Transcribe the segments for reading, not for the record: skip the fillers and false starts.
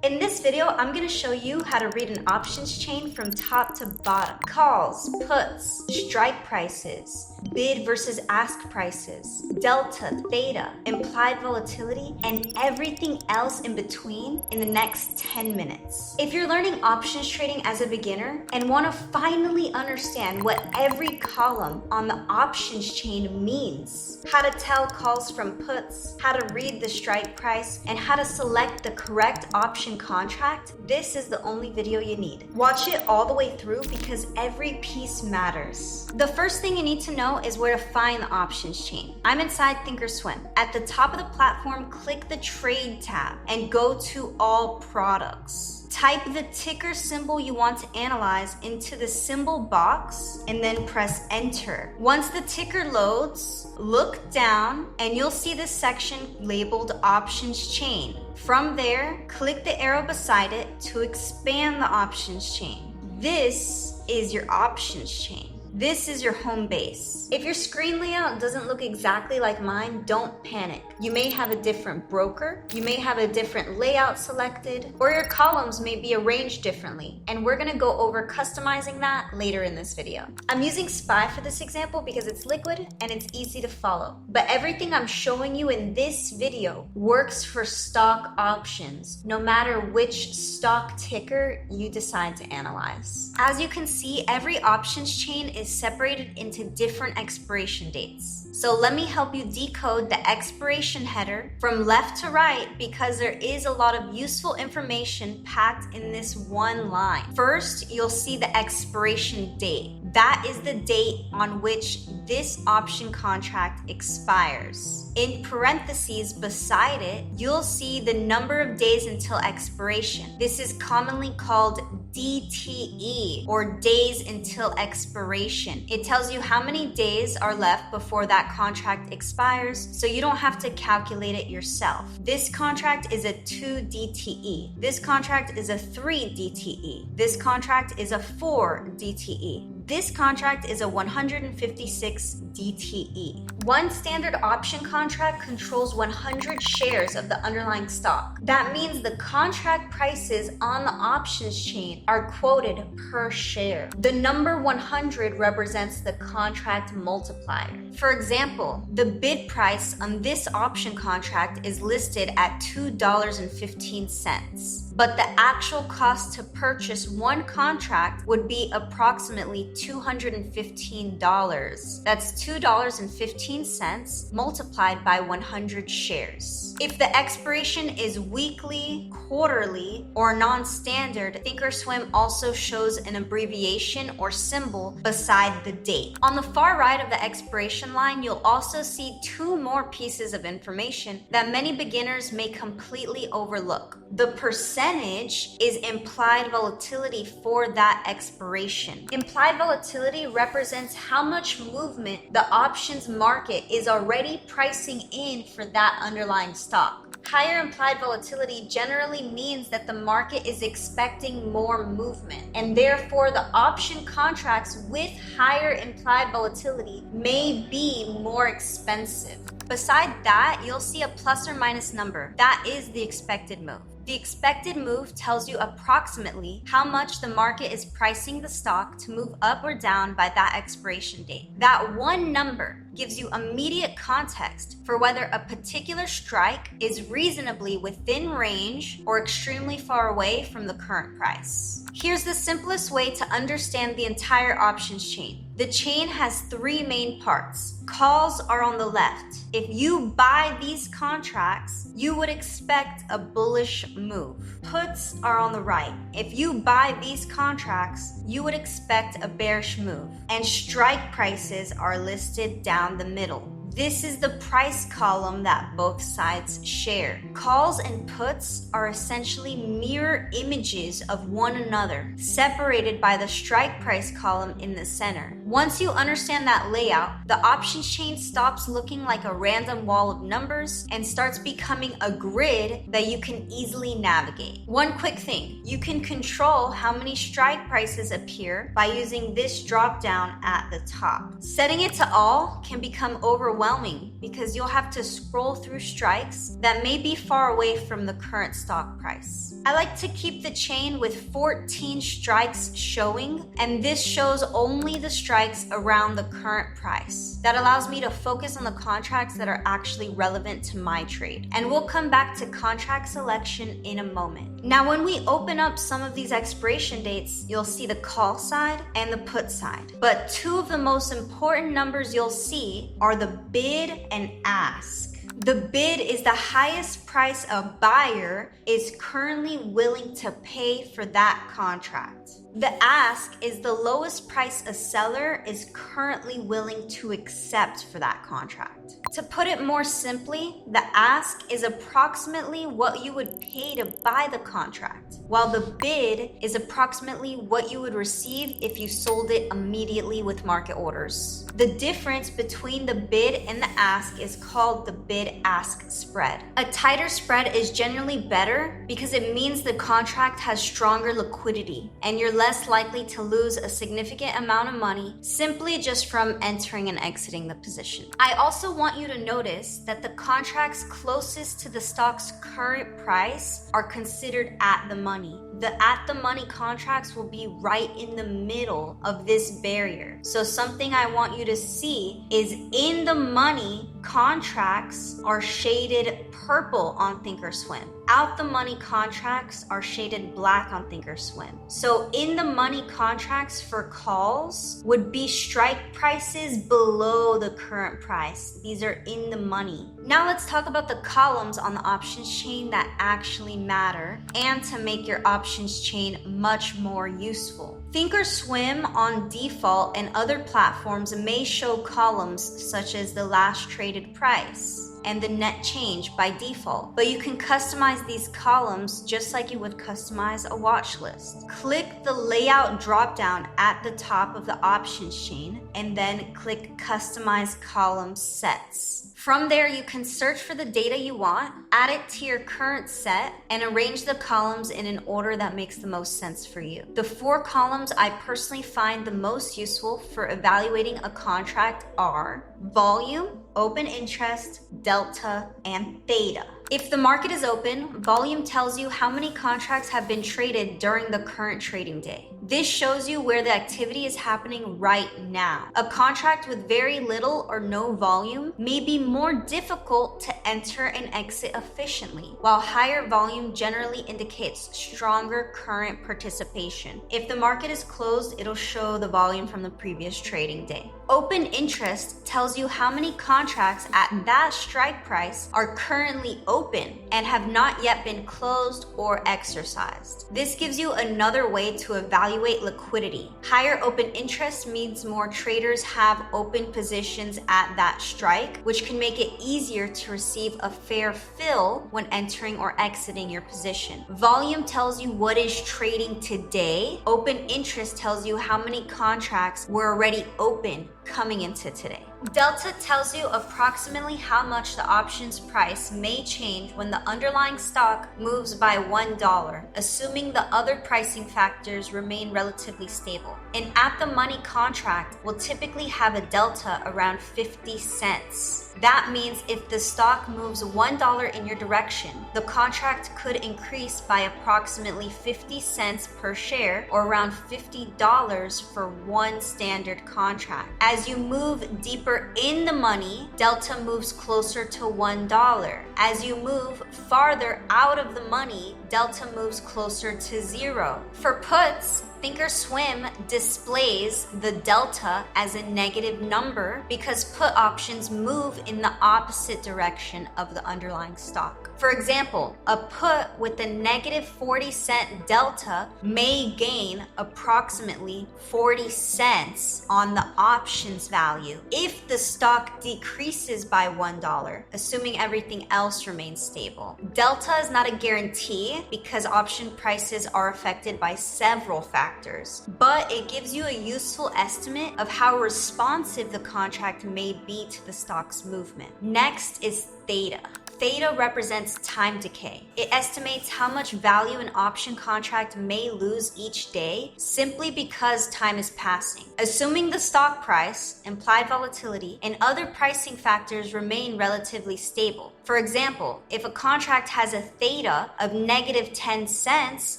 In this video, I'm going to show you how to read an options chain from top to bottom. Calls, puts, strike prices, bid versus ask prices, delta, theta, implied volatility, and everything else in between in the next 10 minutes. If you're learning options trading as a beginner and want to finally understand what every column on the options chain means, how to tell calls from puts, how to read the strike price, and how to select the correct option contract, this is the only video you need. Watch it all the way through because every piece matters. The first thing you need to know is where to find the options chain. I'm inside thinkorswim. At the top of the platform, click the trade tab and go to all products. Type the ticker symbol you want to analyze into the symbol box and then press enter. Once the ticker loads, look down and you'll see this section labeled options chain. From there, click the arrow beside it to expand the options chain. This is your options chain. This is your home base. If your screen layout doesn't look exactly like mine, don't panic. You may have a different broker, you may have a different layout selected, or your columns may be arranged differently, and we're gonna go over customizing that later in this video. I'm using SPY for this example because it's liquid and it's easy to follow, but everything I'm showing you in this video works for stock options, no matter which stock ticker you decide to analyze. As you can see, every options chain is separated into different expiration dates. So let me help you decode the expiration header from left to right because there is a lot of useful information packed in this one line. First, you'll see the expiration date. That is the date on which this option contract expires. In parentheses beside it, you'll see the number of days until expiration. This is commonly called DTE, or days until expiration. It tells you how many days are left before that contract expires, so you don't have to calculate it yourself. This contract is a 2 DTE. This contract is a 3 DTE. This contract is a 4 DTE. This contract is a 156 DTE. One standard option contract controls 100 shares of the underlying stock. That means the contract prices on the options chain are quoted per share. The number 100 represents the contract multiplier. For example, the bid price on this option contract is listed at $2.15, but the actual cost to purchase one contract would be approximately $215. That's $2.15 multiplied by 100 shares. If the expiration is weekly, quarterly, or non-standard, thinkorswim also shows an abbreviation or symbol beside the date. On the far right of the expiration line, you'll also see two more pieces of information that many beginners may completely overlook. The percentage is implied volatility for that expiration. Implied volatility represents how much movement the options market is already pricing in for that underlying stock. Higher implied volatility generally means that the market is expecting more movement, and therefore the option contracts with higher implied volatility may be more expensive. Beside that, you'll see a plus or minus number. That is the expected move. The expected move tells you approximately how much the market is pricing the stock to move up or down by that expiration date. That one number gives you immediate context for whether a particular strike is reasonably within range or extremely far away from the current price. Here's the simplest way to understand the entire options chain. The chain has three main parts. Calls are on the left. If you buy these contracts, you would expect a bullish move. Puts are on the right. If you buy these contracts, you would expect a bearish move. And strike prices are listed down the middle. This is the price column that both sides share. Calls and puts are essentially mirror images of one another, separated by the strike price column in the center. Once you understand that layout, the options chain stops looking like a random wall of numbers and starts becoming a grid that you can easily navigate. One quick thing, you can control how many strike prices appear by using this drop down at the top. Setting it to all can become overwhelming overwhelming because you'll have to scroll through strikes that may be far away from the current stock price. I like to keep the chain with 14 strikes showing, and this shows only the strikes around the current price. That allows me to focus on the contracts that are actually relevant to my trade. And we'll come back to contract selection in a moment. Now, when we open up some of these expiration dates, you'll see the call side and the put side. But two of the most important numbers you'll see are the bid and ask. The bid is the highest price a buyer is currently willing to pay for that contract. The ask is the lowest price a seller is currently willing to accept for that contract. To put it more simply, the ask is approximately what you would pay to buy the contract, while the bid is approximately what you would receive if you sold it immediately with market orders. The difference between the bid and the ask is called the bid-ask spread. A tighter spread is generally better because it means the contract has stronger liquidity and you're less likely to lose a significant amount of money simply just from entering and exiting the position. I also want you to notice that the contracts closest to the stock's current price are considered at the money. The at the money contracts will be right in the middle of this barrier. So something I want you to see is in the money contracts are shaded purple on Thinkorswim. Out the money contracts are shaded black on Thinkorswim. So in the money contracts for calls would be strike prices below the current price. These are in the money. Now let's talk about the columns on the options chain that actually matter and to make your options chain much more useful. Thinkorswim on default and other platforms may show columns such as the last traded price and the net change by default, but you can customize these columns just like you would customize a watch list. Click the layout dropdown at the top of the options chain and then click customize column sets. From there, you can search for the data you want, add it to your current set, and arrange the columns in an order that makes the most sense for you. The 4 columns I personally find the most useful for evaluating a contract are volume, open interest, delta, and theta. If the market is open, volume tells you how many contracts have been traded during the current trading day. This shows you where the activity is happening right now. A contract with very little or no volume may be more difficult to enter and exit efficiently, while higher volume generally indicates stronger current participation. If the market is closed, it'll show the volume from the previous trading day. Open interest tells you how many contracts at that strike price are currently open and have not yet been closed or exercised. This gives you another way to evaluate liquidity. Higher open interest means more traders have open positions at that strike, which can make it easier to receive a fair fill when entering or exiting your position. Volume tells you what is trading today. Open interest tells you how many contracts were already open coming into today. Delta tells you approximately how much the options price may change when the underlying stock moves by $1, assuming the other pricing factors remain relatively stable. An at-the-money contract will typically have a delta around 50 cents. That means if the stock moves $1 in your direction, the contract could increase by approximately 50 cents per share, or around $50 for one standard contract. As you move deeper in the money, delta moves closer to $1. As you move farther out of the money, delta moves closer to 0. For puts, Thinkorswim displays the delta as a negative number because put options move in the opposite direction of the underlying stock. For example, a put with a negative 40-cent delta may gain approximately 40 cents on the options value if the stock decreases by $1, assuming everything else remains stable. Delta is not a guarantee because option prices are affected by several factors, but it gives you a useful estimate of how responsive the contract may be to the stock's movement. Next is theta. Theta represents time decay. It estimates how much value an option contract may lose each day simply because time is passing. Assuming the stock price, implied volatility, and other pricing factors remain relatively stable. For example, if a contract has a theta of -10 cents,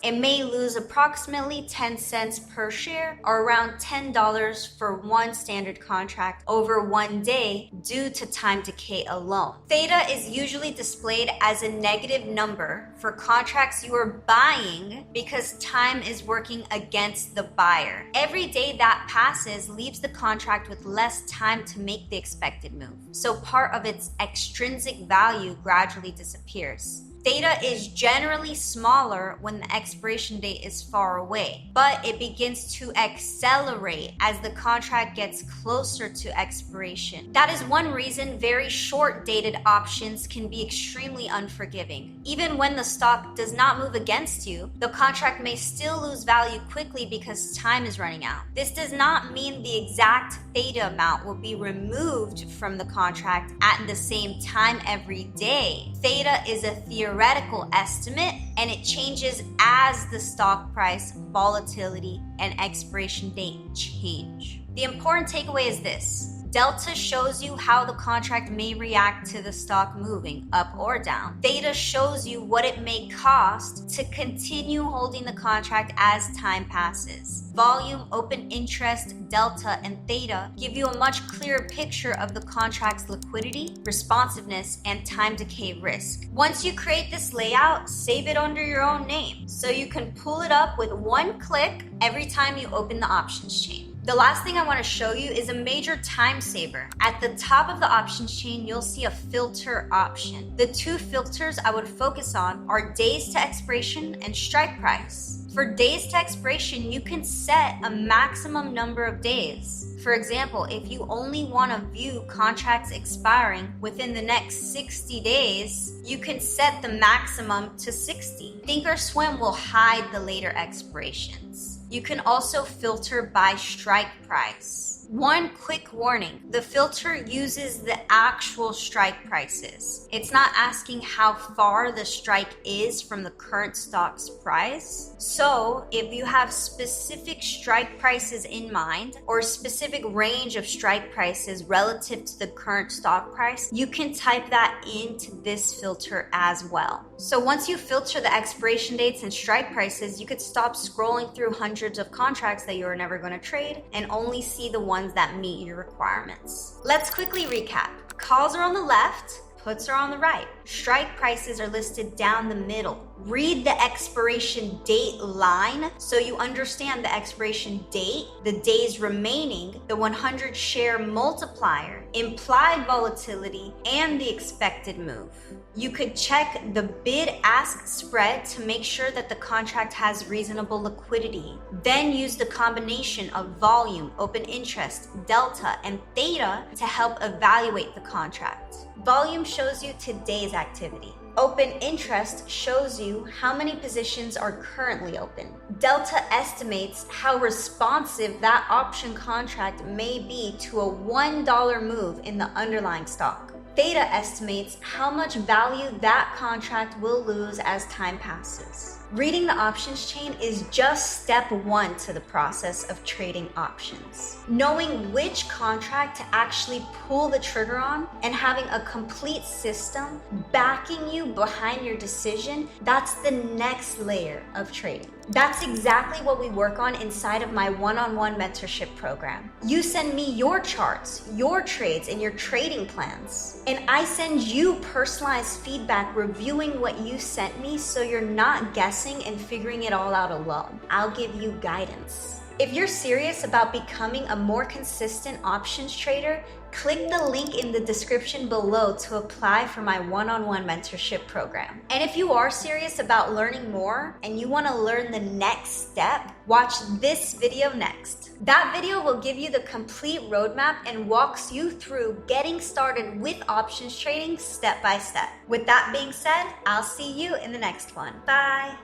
it may lose approximately 10 cents per share, or around $10 for one standard contract over one day due to time decay alone. Theta is usually displayed as a negative number for contracts you are buying because time is working against the buyer. Every day that passes leaves the contract with less time to make the expected move, so part of its extrinsic value gradually disappears. Theta is generally smaller when the expiration date is far away, but it begins to accelerate as the contract gets closer to expiration. That is one reason very short-dated options can be extremely unforgiving. Even when the stock does not move against you, the contract may still lose value quickly because time is running out. This does not mean the exact theta amount will be removed from the contract at the same time every day. Theta is a theoretical estimate, and it changes as the stock price, volatility, and expiration date change. The important takeaway is this. Delta shows you how the contract may react to the stock moving up or down. Theta shows you what it may cost to continue holding the contract as time passes. Volume, open interest, delta, and theta give you a much clearer picture of the contract's liquidity, responsiveness, and time decay risk. Once you create this layout, save it under your own name so you can pull it up with one click every time you open the options chain. The last thing I want to show you is a major time saver. At the top of the options chain, you'll see a filter option. The two filters I would focus on are days to expiration and strike price. For days to expiration, you can set a maximum number of days. For example, if you only want to view contracts expiring within the next 60 days, you can set the maximum to 60. Thinkorswim will hide the later expirations. You can also filter by strike price. One quick warning, the filter uses the actual strike prices. It's not asking how far the strike is from the current stock's price. So if you have specific strike prices in mind or a specific range of strike prices relative to the current stock price, you can type that into this filter as well. So once you filter the expiration dates and strike prices, you could stop scrolling through hundreds of contracts that you're never going to trade and only see the ones that meet your requirements. Let's quickly recap. Calls are on the left, puts are on the right. Strike prices are listed down the middle. Read the expiration date line so you understand the expiration date, the days remaining, the 100 share multiplier, implied volatility, and the expected move. You could check the bid-ask spread to make sure that the contract has reasonable liquidity. Then use the combination of volume, open interest, delta, and theta to help evaluate the contract. Volume shows you today's activity. Open interest shows you how many positions are currently open. Delta estimates how responsive that option contract may be to a $1 move in the underlying stock. Theta estimates how much value that contract will lose as time passes. Reading the options chain is just step one to the process of trading options. Knowing which contract to actually pull the trigger on and having a complete system backing you behind your decision, that's the next layer of trading. That's exactly what we work on inside of my one-on-one mentorship program. You send me your charts, your trades, and your trading plans. And I send you personalized feedback reviewing what you sent me so you're not guessing and figuring it all out alone. I'll give you guidance. If you're serious about becoming a more consistent options trader, click the link in the description below to apply for my one-on-one mentorship program. And if you are serious about learning more and you want to learn the next step, watch this video next. That video will give you the complete roadmap and walks you through getting started with options trading step by step. With that being said, I'll see you in the next one. Bye.